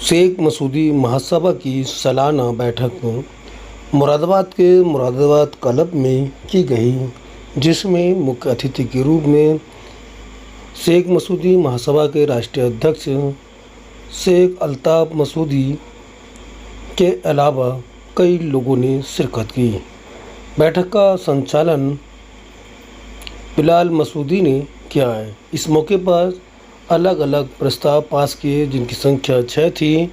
शेख मसूदी महासभा की सालाना बैठक मुरादाबाद के मुरादाबाद क्लब में की गई, जिसमें मुख्य अतिथि के रूप में शेख मसूदी महासभा के राष्ट्रीय अध्यक्ष शेख अल्ताफ़ मसूदी के अलावा कई लोगों ने शिरकत की। बैठक का संचालन बिलाल मसूदी ने किया है। इस मौके पर अलग अलग प्रस्ताव पास किए, जिनकी संख्या 6 थी।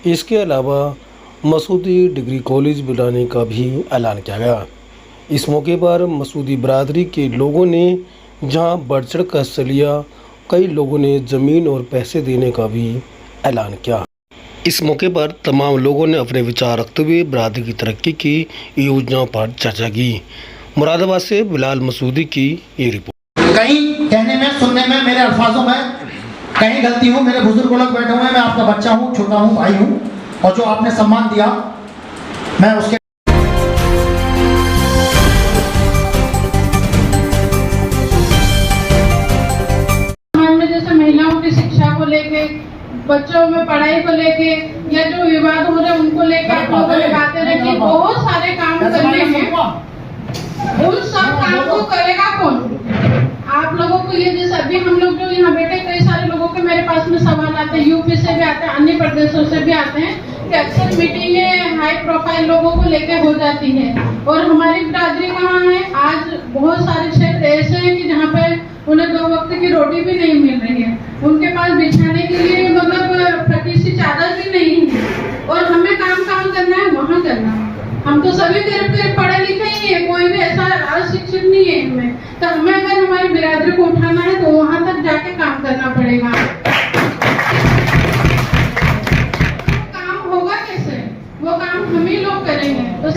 इसके अलावा मसूदी डिग्री कॉलेज बनाने का भी ऐलान किया गया। इस मौके पर मसूदी बरादरी के लोगों ने जहां बढ़ चढ़ कर हिस्सा लिया, कई लोगों ने ज़मीन और पैसे देने का भी ऐलान किया। इस मौके पर तमाम लोगों ने अपने विचार रखते हुए बरादरी की तरक्की की योजनाओं पर चर्चा की। मुरादाबाद से बिलाल मसूदी की ये रिपोर्ट। कहीं कहने में, सुनने में, मेरे अल्फाजों में कहीं गलती हो, मेरे बुजुर्ग लोग बैठे हुए हैं, मैं आपका बच्चा हूँ, छोटा हूँ, भाई हूँ, और जो आपने सम्मान दिया मैं उसके जैसे महिलाओं की शिक्षा को लेके, बच्चों में पढ़ाई को लेके, या जो विवाद हो रहे हैं उनको लेके आप लोगों ने बातें रखी। बहुत सारे काम करने हैं, उन सब काम को करेगा कौन? आप लोगों को ये, जैसे अभी हम लोग जो यहाँ बैठे, कई सारे लोगों के मेरे पास में सवाल आते हैं, यूपी से भी आते हैं, अन्य प्रदेशों से भी आते हैं, कि अक्सर मीटिंगें हाई प्रोफाइल लोगों को लेकर हो जाती है और हमारी बिरादरी कहाँ है। आज बहुत सारे क्षेत्र ऐसे हैं कि जहाँ पे उन्हें 2 वक्त की रोटी भी नहीं मिल रही है, उनके पास बिछाने के लिए मतलब फटी सी चादर भी नहीं है, और हमें काम करना है, वहाँ करना है। हम तो सभी करीब पढ़े लिखे ही है, कोई भी ऐसा अशिक्षित नहीं है हमें। तो हमें अगर हमारी बिरादरी को उठाना है तो वहाँ तक जाके काम करना पड़ेगा। काम होगा कैसे? वो काम हम ही लोग करेंगे। तो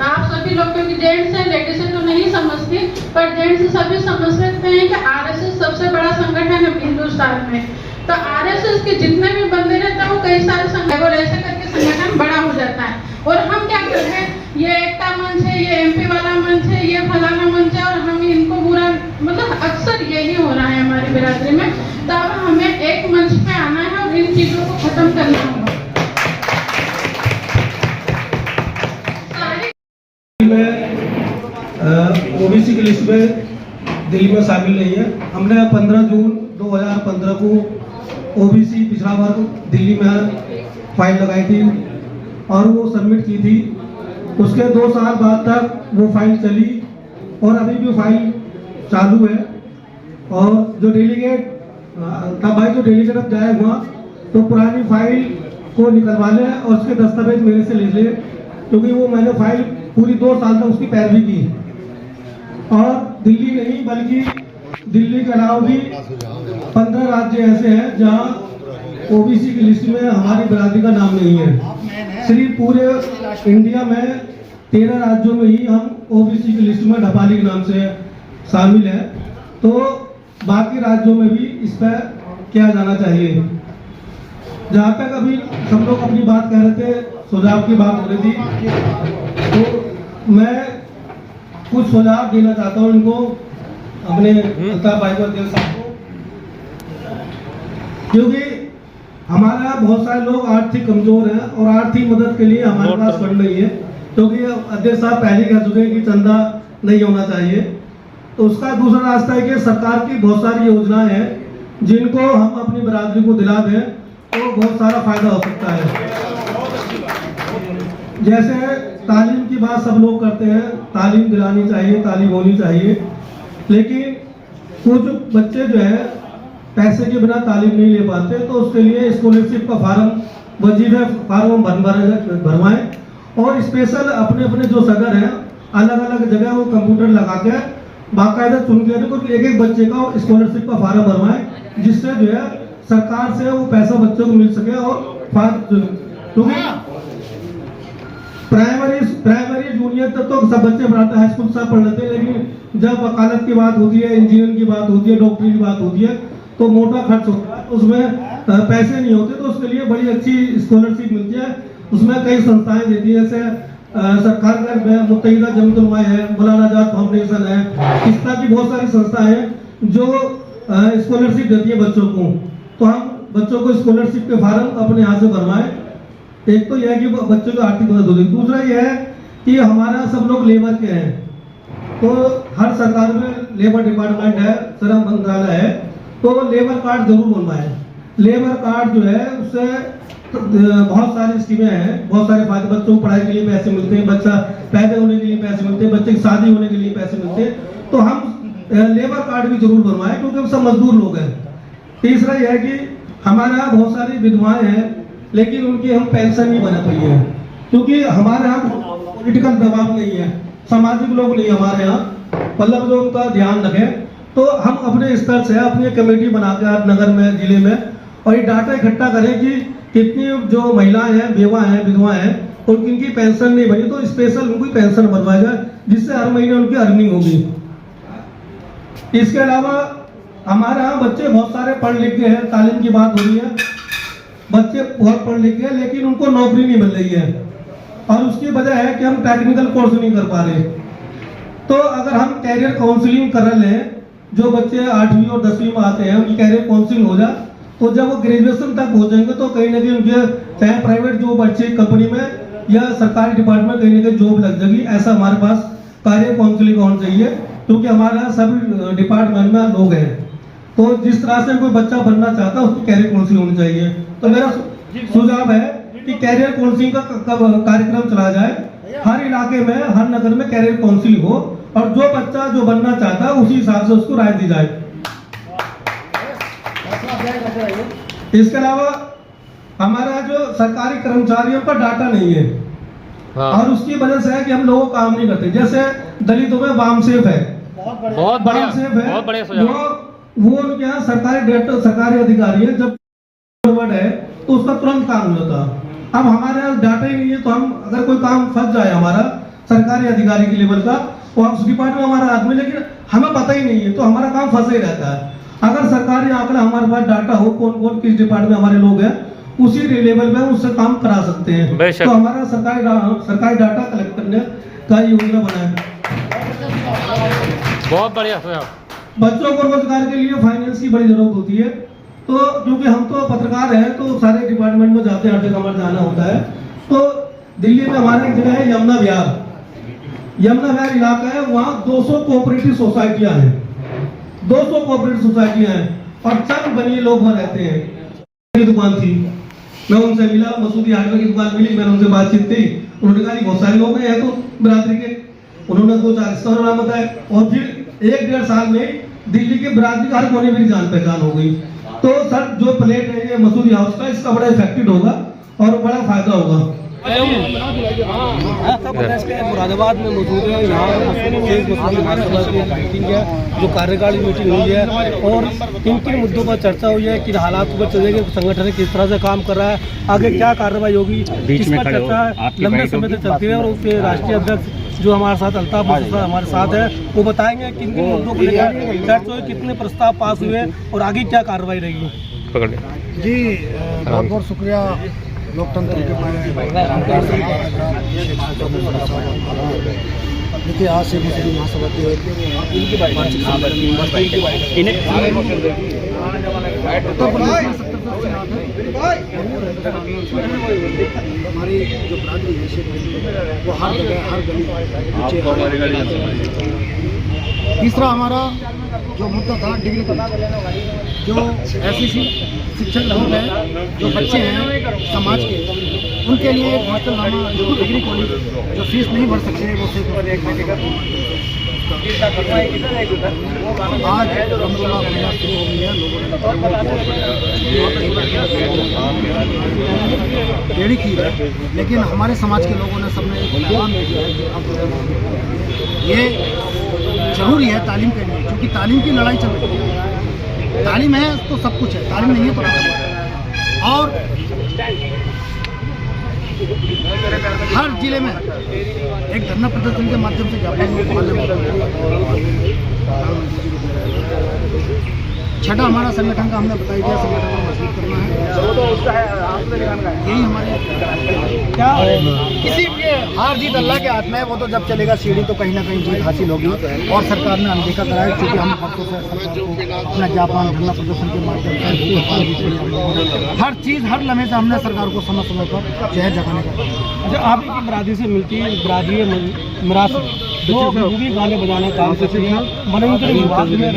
आप सभी लोग, क्योंकि जेंट्स है, लेडीज है तो नहीं समझती, पर जेंट्स सभी समझ सकते हैं कि आरएसएस सबसे बड़ा संगठन है हिंदुस्तान में। तो आरएसएस के जितने भी बंदे रहते हैं वो कई सारे संगठन, और ऐसे करके संगठन बड़ा हो जाता है। और हम क्या कर रहे हैं, ये एकता मंच है, ये एमपी वाला मंच है, ये फलाना मंच है, और हम इनको बुरा, मतलब अक्सर यही हो रहा है हमारी बिरादरी में। तो अब हमें एक मंच पे आना है और इन चीजों को खत्म करना होगा। ओबीसी की लिस्ट में दिल्ली में शामिल नहीं है। हमने 15 जून 2015 को ओबीसी पिछड़ा वर्ग दिल्ली में फाइल लगाई थी और वो सबमिट की थी। उसके 2 साल बाद तक वो फाइल चली और अभी भी फाइल चालू है। और जो डेलीगेट तब भाई जो डेलीगेट अब जाए हुआ, तो पुरानी फाइल को निकलवा ले और उसके दस्तावेज मेरे से ले ले, क्योंकि वो मैंने फाइल पूरी 2 साल तक उसकी पैरवी की। और दिल्ली नहीं बल्कि दिल्ली के अलावा भी 15 राज्य ऐसे हैं जहां ओबीसी की लिस्ट में हमारी बिरादरी का नाम नहीं है। सिर्फ पूरे इंडिया में 13 राज्यों में ही हम ओबीसी की लिस्ट में ढपाली के नाम से शामिल हैं। तो बाकी राज्यों में भी इस पर किया जाना चाहिए। जहाँ तक अभी सब लोग अपनी बात कह रहे थे, सुझाव की बात हो रही थी, तो मैं कुछ सुझाव देना चाहता हूँ इनको, अपने अल्ताफ़ भाई को, अध्यक्ष साहब को, क्योंकि हमारे यहाँ बहुत सारे लोग आर्थिक कमजोर हैं और आर्थिक मदद के लिए हमारे पास फंड नहीं है। क्योंकि अध्यक्ष साहब पहले कह चुके हैं कि चंदा नहीं होना चाहिए। तो उसका दूसरा रास्ता है कि सरकार की बहुत सारी योजनाएं हैं जिनको हम अपनी बिरादरी को दिला दें तो बहुत सारा फायदा हो सकता है। जैसे तालीम की बात सब लोग करते हैं, तालीम दिलानी चाहिए, तालीम होनी चाहिए, लेकिन कुछ बच्चे जो है पैसे के बिना तालीम नहीं ले पाते, तो उसके लिए स्कॉलरशिप का फार्म, वजीफे फार्म भरवाएं और स्पेशल अपने अपने जो सदर हैं अलग अलग जगह वो कंप्यूटर लगा के बाकायदा चुन के एक बच्चे का स्कॉलरशिप का फार्म भरवाएं, जिससे जो है सरकार से वो पैसा बच्चों को मिल सके। और क्योंकि प्राइमरी जूनियर तक तो सब बच्चे पढ़ाते, हाई स्कूल सब पढ़ लेते हैं, लेकिन जब वकालत की बात होती है, इंजीनियर की बात होती है, डॉक्टरी की बात होती है, तो मोटा खर्च होता है, उसमें पैसे नहीं होते। तो उसके लिए बड़ी अच्छी स्कॉलरशिप मिलती है। उसमें कई संस्थाएं देती है, जैसे सरकार का मुत्तहिदा जमतुल उलमा है, मौलाना आजाद फाउंडेशन है, इस तरह की बहुत सारी संस्थाएं हैं जो स्कॉलरशिप देती है बच्चों को। तो हम बच्चों को स्कॉलरशिप के फार्म अपने यहाँ से भरवाएं। एक तो यह है कि बच्चों को आर्थिक मदद होगी, दूसरा यह है कि हमारा सब लोग लेबर के हैं, तो हर सरकार में लेबर डिपार्टमेंट है, श्रम मंत्रालय है, तो लेबर कार्ड जरूर बनवाएं। लेबर कार्ड जो है उससे बहुत सारी स्कीमें हैं, बहुत सारे फायदे, बच्चों को पढ़ाई के लिए पैसे मिलते हैं, बच्चा पैदा होने के लिए पैसे मिलते हैं, बच्चे की शादी होने के लिए पैसे मिलते हैं, तो हम लेबर कार्ड भी जरूर बनवाएं क्योंकि हम सब मजदूर लोग हैं। तीसरा यह है कि हमारे यहाँ बहुत सारी विधवाएं हैं लेकिन उनकी हम पेंशन नहीं बना पाई है, क्योंकि हमारे यहाँ पॉलिटिकल दबाव नहीं है, सामाजिक लोग नहीं हमारे यहाँ, मतलब जो उनका ध्यान रखें। तो हम अपने स्तर से अपनी कमेटी बनाकर नगर में, जिले में, और ये डाटा इकट्ठा करें कि कितनी जो महिलाएं हैं, बेवा हैं, विधवाएं हैं और किनकी पेंशन नहीं बनी, तो स्पेशल उनको पेंशन बनवाया जाए जिससे हर महीने उनकी अर्निंग होगी। इसके अलावा हमारे यहाँ बच्चे बहुत सारे पढ़ लिख गए हैं, तालीम की बात हो रही है, बच्चे बहुत पढ़ लिख गए लेकिन उनको नौकरी नहीं मिल रही है और उसकी वजह है कि हम टेक्निकल कोर्स नहीं कर पा रहे। तो अगर हम कैरियर काउंसलिंग कर रहे हैं, जो बच्चे 8वीं और 10वीं में आते हैं उनकी कैरियर काउंसलिंग हो जाए, तो जब वो ग्रेजुएशन तक हो जाएंगे तो कहीं ना कहीं उनके चाहे प्राइवेट जॉब अच्छी कंपनी में या सरकारी डिपार्टमेंट कहीं ना कहीं जॉब लग जाएगी। ऐसा हमारे पास कैरियर काउंसलिंग होना चाहिए क्योंकि हमारे यहाँ सभी डिपार्टमेंट में लोग हैं, तो जिस तरह से कोई बच्चा बनना चाहता है उसकी कैरियर काउंसलिंग होनी चाहिए। तो मेरा सुझाव है कि कैरियर काउंसलिंग का कार्यक्रम चला जाए, हर इलाके में, हर नगर में कैरियर काउंसलिंग हो और जो बच्चा जो बनना चाहता है उसी हिसाब से उसको राय दी जाए। इसके अलावा हमारा जो सरकारी कर्मचारियों का डाटा नहीं है और उसकी वजह से है कि हम लोगों को काम नहीं करते। जैसे दलितों में वामसेफ है, बहुत बढ़िया सुझाव। वो उनके यहाँ सरकारी डायरेक्टर, सरकारी अधिकारी है, जब है तो उसका तुरंत काम नहीं होता। अब हमारे यहाँ डाटा ही नहीं है, तो हम अगर कोई काम फंस जाए हमारा सरकारी अधिकारी के लेवल का, तो उस डिपार्टमेंट में हमारा आदमी, लेकिन हमें पता ही नहीं है, तो हमारा काम फंसा ही रहता है। अगर सरकारी आंकड़ा हमारे पास डाटा हो, कौन कौन किस डिपार्टमेंट में हमारे लोग हैं, उसी लेवल पे उससे काम करा सकते हैं। तो हमारा सरकारी डाटा कलेक्ट करने का योजना बनाया। बहुत बढ़िया सुझाव। बच्चों को रोजगार के लिए फाइनेंस की बड़ी जरूरत होती है, तो क्योंकि हम तो पत्रकार हैं तो सारे डिपार्टमेंट में जाते हैं, हर जगह हमारे जाना होता है। तो दिल्ली में हमारा एक जगह है यमुना विहार इलाका है, वहाँ 200 कोऑपरेटिव सोसाइटियां हैं, 200 कोऑपरेटिव सोसाइटियां हैं और सब गरीब लोग वहाँ रहते हैं। दुकान थी, मैं उनसे मिला, मसूदी हार्डवेयर की दुकान मिली, मैंने उनसे बातचीत की, उन्होंने कहा बहुत सारे लोग हैं तो बिरादरी के, उन्होंने 2-4 स्टोर नाम बताया और फिर 1-1.5 साल में दिल्ली के बिरादरी हर कोने में जान पहचान हो गई। तो सर जो प्लेट है ये मसूदी हाउस का, इसका बड़ा इफेक्टेड होगा और बड़ा फायदा होगा। मुरादाबाद में मौजूद है, यहाँ मीटिंग है, जो कार्यकारिणी मीटिंग हुई है और किन किन मुद्दों पर चर्चा हुई है, किन हालात पर चलेंगे, संगठन किस तरह से काम कर रहा है, आगे क्या कार्रवाई होगी, इस पर चर्चा लंबे समय से चलती है। और उसके राष्ट्रीय अध्यक्ष जो हमारे साथ अल्ताफ हमारे साथ है, वो बताएंगे किन किन मुद्दों को लेकर चर्चा हुई, कितने प्रस्ताव पास हुए और आगे क्या कार्रवाई रहेगी। जी बहुत बहुत शुक्रिया लोकतंत्र के देखिए, आज से मुस्लिम महासभा के हमारी जो बिरादरी है वो हर जगह, हर गली। तीसरा हमारा जो मुद्दा था डिग्री कॉलेज, जो ऐसी शिक्षक लोग हैं, जो बच्चे हैं समाज के, उनके लिए एक हॉस्टलनामा, जो डिग्री कॉलेज जो फीस नहीं भर सकते वो सिर्फ आज अल्हम्दुलिल्लाह महीना शुरू हो गई है, लोगों ने देरी की है, लेकिन हमारे समाज के लोगों ने सबने काम किया है कि अब ये जरूरी है तालीम के लिए, क्योंकि तालीम की लड़ाई चल रही है। तालीम है तो सब कुछ है, तालीम नहीं है तो नहीं है। और हर जिले में एक धरना प्रदर्शन के माध्यम से ज्ञापन छठा हमारा संगठन का हमने बताई दिया, संगठन को मजबूत करना है। यही हमारे क्या किसी के हार जीत अल्लाह के हाथ में है, वो तो जब चलेगा सीढ़ी तो कहीं ना कहीं जीत हासिल होगी। और सरकार ने अनदेखा कराया, क्योंकि हम हफ्तों से सरकार को अपना जापान धरना प्रदर्शन के माध्यम से हर चीज़ हर लम्हे से हमने सरकार को समय समय पर जहर जगाने का। अच्छा, आप ही की बरादरी से मिलती है बरादरी मिरासी जो भी गाने बजाने का काम करती है, मनोरंजन विभाग में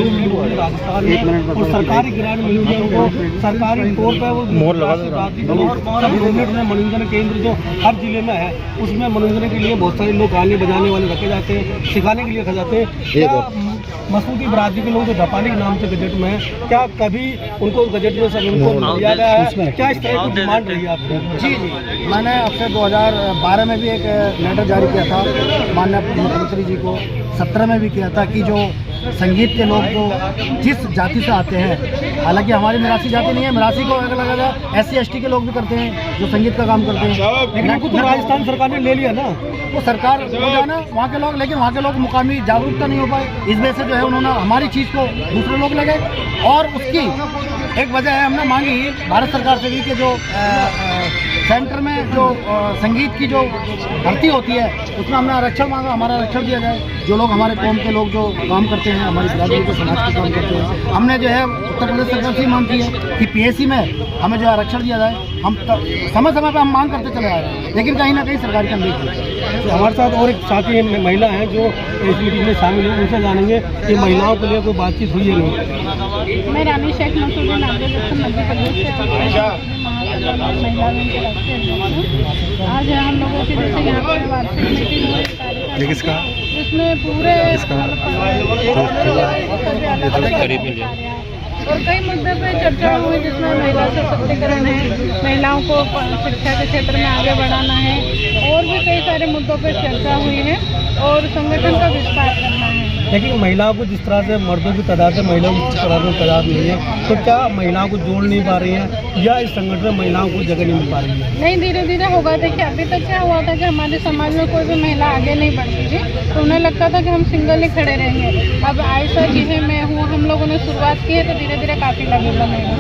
राजस्थान में और सरकारी ग्रांट मिली हुई है उनको सरकारी तौर पर वो मोहर लगा गवर्नमेंट में मनोरंजन केंद्र जो हर जिले में है उसमें मनोरंजन के लिए बहुत सारे लोग गाने बजाने वाले रखे जाते हैं, सिखाने के लिए रखे जाते हैं। मसूदी बरादरी के लोग जो जापानी के नाम से गजट में है, क्या कभी उनको गजट में सब उनको दिया गया है? क्या इस तरह की डिमांड रही है आपको? जी, मैंने अब से 2012 में भी एक लेटर जारी किया था माननीय मुख्यमंत्री जी को, 17 में भी किया था कि जो संगीत के लोग जो जिस जाति से आते हैं, हालांकि हमारी मिरासी जाति नहीं है, मिरासी को अलग अलग SC/ST के लोग भी करते हैं जो संगीत का काम करते हैं, लेकिन उनको तो राजस्थान सरकार ने ले लिया ना, वो सरकार हो जाना वहाँ के लोग, लेकिन वहाँ के लोग मुकामी जागरूकता नहीं हो पाए। इस वजह से जो है उन्होंने हमारी चीज़ को दूसरे लोग लगे, और उसकी एक वजह है हमने मांगी भारत सरकार से भी कि जो सेंटर में जो संगीत की जो भर्ती होती है उसमें हमने आरक्षण मांगा, हमारा आरक्षण दिया जाए। जो लोग हमारे कौम के लोग जो काम करते हैं, हमारी बिरादरी के समाज के काम करते हैं, हमने जो है उत्तर प्रदेश सरकार से मांग की है कि PSC में हमें जो आरक्षण दिया जाए। हम समय समय पर हम मांग करते चले आ रहे हैं, लेकिन कहीं ना कहीं सरकार की अनदेखी। हमारे साथ और एक साथी महिला हैं जो इस मीटिंग में शामिल हैं, उनसे जानेंगे कि महिलाओं के लिए कोई बातचीत हुई है नहीं। मैं रानी शेख मसूदी नागरिक मध्य प्रदेश से महिला विंग के राष्ट्रीय अध्यक्ष हूं। आज हम लोगों की जैसे यहाँ पर वार्षिक मीटिंग हुई कार्यक्रम, जिसमें पूरे और कई मुद्दे पे चर्चा हुई, जिसमें महिला सशक्तिकरण है, महिलाओं को शिक्षा के क्षेत्र में आगे बढ़ाना है, और भी कई सारे मुद्दों पे चर्चा हुई है, और संगठन का विस्तार करना है। लेकिन महिलाओं को जिस तरह से मर्दों की तादाद है, महिलाओं की जिस तरह से तादाद नहीं है, तो क्या महिलाओं को जोड़ नहीं पा रही हैं, या इस संगठन में महिलाओं को जगह नहीं मिल पा रही है? नहीं, धीरे धीरे होगा। देखिए, अभी तक क्या हुआ था कि हमारे समाज में कोई भी महिला आगे नहीं बढ़ती थी, तो उन्हें लगता था कि हम सिंगल ही खड़े रहेंगे। अब आयशा जी है, मैं हूँ, हम लोगों ने शुरुआत की है, तो धीरे धीरे काफ़ी लगेगा महिला।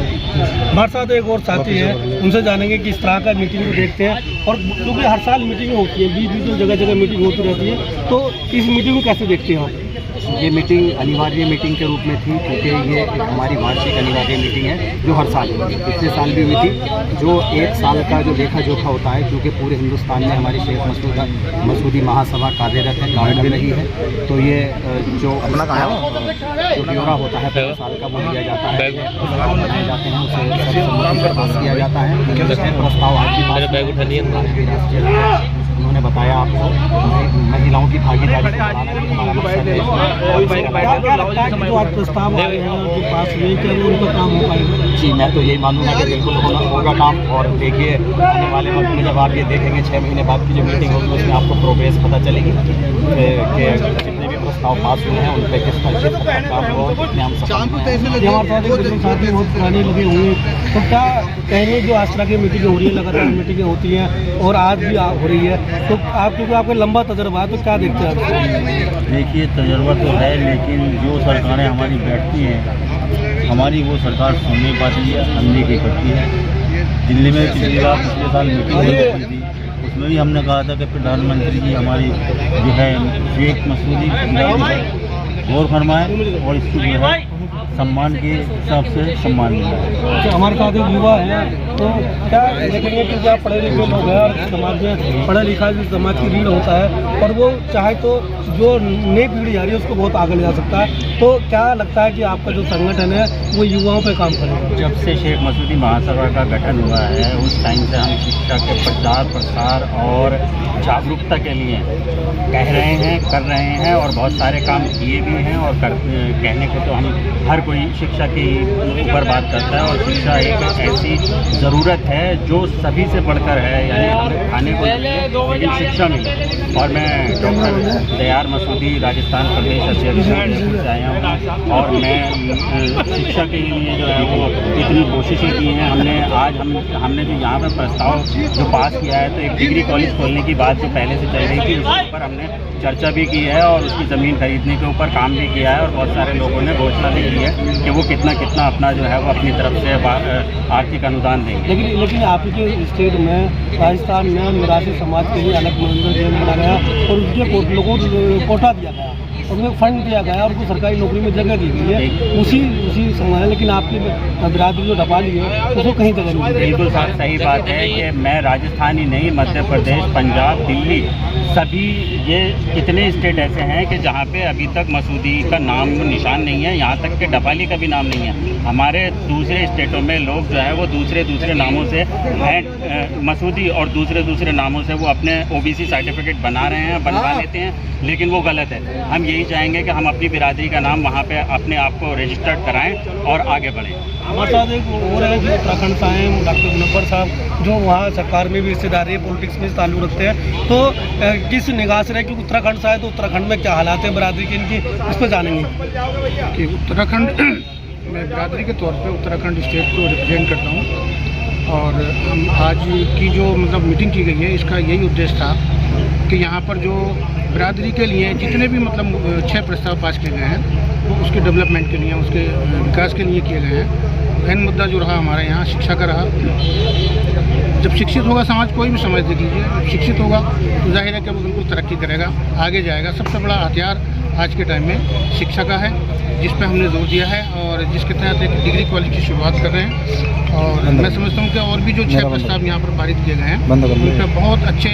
हमारे साथ एक और साथी है, उनसे जानेंगे कि इस तरह का मीटिंग को देखते हैं, और क्योंकि हर साल मीटिंग होती है, बीच बीच में जगह जगह मीटिंग होती रहती है, तो इस मीटिंग को कैसे देखते हैं आप? ये मीटिंग अनिवार्य मीटिंग के रूप में थी, क्योंकि ये एक हमारी वार्षिक अनिवार्य मीटिंग है जो हर साल होती है। पिछले साल भी हुई थी, जो एक साल का जो लेखा जोखा होता है, क्योंकि पूरे हिंदुस्तान में हमारी शेख मसूदी महासभा कार्यरत है, काम कर रही है, तो ये जो ब्यौरा होता है पूरे साल का वो दिया जाता है, बनाए जाते हैं, उसे पास किया जाता है। प्रस्ताव आज की बात उन्होंने बताया आपको महिलाओं की भागीदारी बढ़ाना भी हमारा मकसद है। क्या लगता है कि जो आज प्रस्ताव आए हैं उनके पास में, क्या उनका काम हो पाएगा? जी, मैं तो यही मानूंगा कि बिल्कुल होगा काम। और देखिए, आने वाले वक्त में जब आप ये देखेंगे 6 महीने बाद की जो मीटिंग होगी, उसमें आपको प्रोग्रेस पता चलेगी कि जितने भी प्रस्ताव पास हुए हैं उन पर किस तरह का काम हुआ, कितने हम सफल हुए हैं। हमारे साथ बहुत पुराने लगे हुए हैं, तो क्या कहेंगे जो आज तरह की मीटिंगें हो रही है, लगातार मीटिंगें होती हैं और आज भी हो रही है, तो आप क्योंकि आपका लंबा तजर्बा है, तो क्या देखते हैं आप? देखिए, तजर्बा तो है, लेकिन जो सरकारें हमारी बैठती हैं, हमारी वो सरकार सुन नहीं पाती है, अनदेखी करती है। दिल्ली में पिछले साल मीटिंग हुई थी, उसमें भी हमने कहा था कि प्रधानमंत्री जी हमारी जो है शेख मसूदी गौर फरमाए और इसको जो है सम्मान के हिसाब से सम्मान मिला। हमारे साथ एक युवा है, तो क्या देखेंगे कि क्या पढ़े लिखे लोग हैं और समाज में पढ़ा लिखा जो समाज की रीढ़ होता है, और वो चाहे तो जो नई पीढ़ी आ रही है उसको बहुत आगे ले जा सकता है, तो क्या लगता है कि आपका जो संगठन है वो युवाओं पे काम करेगा? जब से शेख मसूदी महासभा का गठन हुआ है, उस टाइम से हम शिक्षा के प्रचार प्रसार और जागरूकता के लिए कह रहे हैं, कर रहे हैं, और बहुत सारे काम किए भी हैं। और कहने को तो हम हर कोई शिक्षा के ऊपर बात करता है, और शिक्षा एक ऐसी ज़रूरत है जो सभी से बढ़कर है, यानी हमें खाने को लेकिन शिक्षा मिले। और मैं डॉक्टर दयार मसूदी राजस्थान प्रदेश अध्यक्ष से आया हूँ, और मैं शिक्षा के लिए जो है वो इतनी कोशिशें की हैं। हमने जो यहाँ पर प्रस्ताव जो पास किया है। तो एक डिग्री कॉलेज खोलने की बात जो पहले से चल रही थी उसके ऊपर हमने चर्चा भी की है और उसकी ज़मीन खरीदने के ऊपर काम भी किया है और बहुत सारे लोगों ने घोषणा भी की है कि वो कितना कितना अपना जो है वो अपनी तरफ से आर्थिक अनुदान देंगे। लेकिन आपके स्टेट में राजस्थान में मराठी समाज के लिए अलग मंदिर बना गया और उसके लोगों को कोटा दिया गया, उन्हें फंड दिया गया और उनको सरकारी नौकरी में जगह दी गई है उसी समाज। लेकिन आपकी बिरादरी जो ढपाली है उसको कहीं जगह नहीं। बिल्कुल सही बात है कि मैं राजस्थान ही नहीं, मध्य प्रदेश, पंजाब, दिल्ली, सभी ये कितने स्टेट ऐसे हैं कि जहाँ पे अभी तक मसूदी का नाम निशान नहीं है, यहाँ तक कि ढपाली का भी नाम नहीं है। हमारे दूसरे स्टेटों में लोग जो है वो दूसरे नामों से हैं मसूदी और दूसरे नामों से वो अपने OBC सर्टिफिकेट बना रहे हैं, बनवा लेते हैं, लेकिन वो गलत है। हम यही चाहेंगे कि हम अपनी बिरादरी का नाम वहाँ पे अपने आप को रजिस्टर्ड कराएं और आगे बढ़ें। हमारे साथ एक और है जो उत्तराखंड से आए हैं, डॉक्टर मुनव्वर साहब, जो वहाँ सरकार में भी हिस्सेदारी है, पॉलिटिक्स में ताल्लुक रखते हैं। तो किस निगाह से रहे कि उत्तराखंड से आए तो उत्तराखंड में क्या हालात है बिरादरी के, इनकी इस पर जानेंगे कि उत्तराखंड मैं बिरादरी के तौर पे उत्तराखंड स्टेट को रिप्रेजेंट करता हूँ और हम आज की जो मतलब मीटिंग की गई है इसका यही उद्देश्य था कि यहाँ पर जो बिरादरी के लिए जितने भी मतलब 6 प्रस्ताव पास किए गए हैं वो उसके डेवलपमेंट के लिए, उसके विकास के लिए किए गए हैं। मेन मुद्दा जो रहा हमारे यहाँ शिक्षा का रहा। जब शिक्षित होगा समाज, कोई भी समाज देख लीजिए, जब शिक्षित होगा तो जाहिर है कि वो बिल्कुल तरक्की करेगा, आगे जाएगा। सबसे बड़ा हथियार आज के टाइम में शिक्षा का है, जिस पे हमने जोर दिया है और जिसके तहत एक डिग्री कॉलेज की शुरुआत कर रहे हैं। और मैं समझता हूँ कि और भी जो 6 प्रस्ताव यहाँ पर पारित किए गए हैं उन पर बहुत अच्छे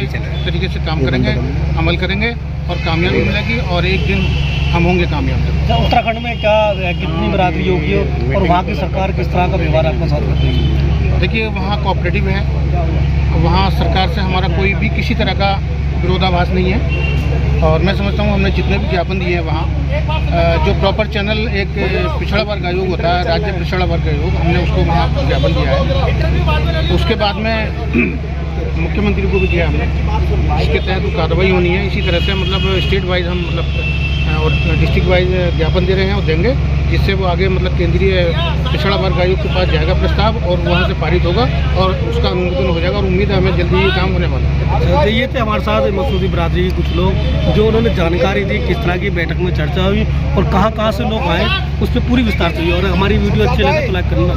तरीके से काम करेंगे, अमल करेंगे और कामयाबी मिलेगी और एक दिन हम होंगे कामयाब। उत्तराखंड में क्या कितनी बिरादरी होगी और वहाँ की सरकार किस तरह का व्यवहार आपके साथ करती है? देखिए, वहाँ कोऑपरेटिव है, वहाँ सरकार से हमारा कोई भी किसी तरह का विरोधाभास नहीं है। और मैं समझता हूँ हमने जितने भी ज्ञापन दिए हैं वहाँ जो प्रॉपर चैनल एक पिछड़ा वर्ग आयोग होता है, राज्य पिछड़ा वर्ग आयोग, हमने उसको वहाँ ज्ञापन दिया है। उसके बाद में मुख्यमंत्री को भी दिया हमने, इसके तहत कार्रवाई होनी है। इसी तरह से मतलब स्टेट वाइज हम मतलब और डिस्ट्रिक्ट वाइज ज्ञापन दे रहे हैं और देंगे, जिससे वो आगे मतलब केंद्रीय पिछड़ा वर्ग आयोग के पास जाएगा प्रस्ताव और वहाँ से पारित होगा और उसका अनुमोदन हो जाएगा और उम्मीद है हमें जल्दी ये काम होने वाला है। ये थे हमारे साथ मसूदी बिरादरी के कुछ लोग जो उन्होंने जानकारी दी किस तरह की बैठक में चर्चा हुई और कहाँ से लोग आए, उस पर पूरी विस्तार से हुई। और हमारी वीडियो अच्छी लगे तो लाइक करना।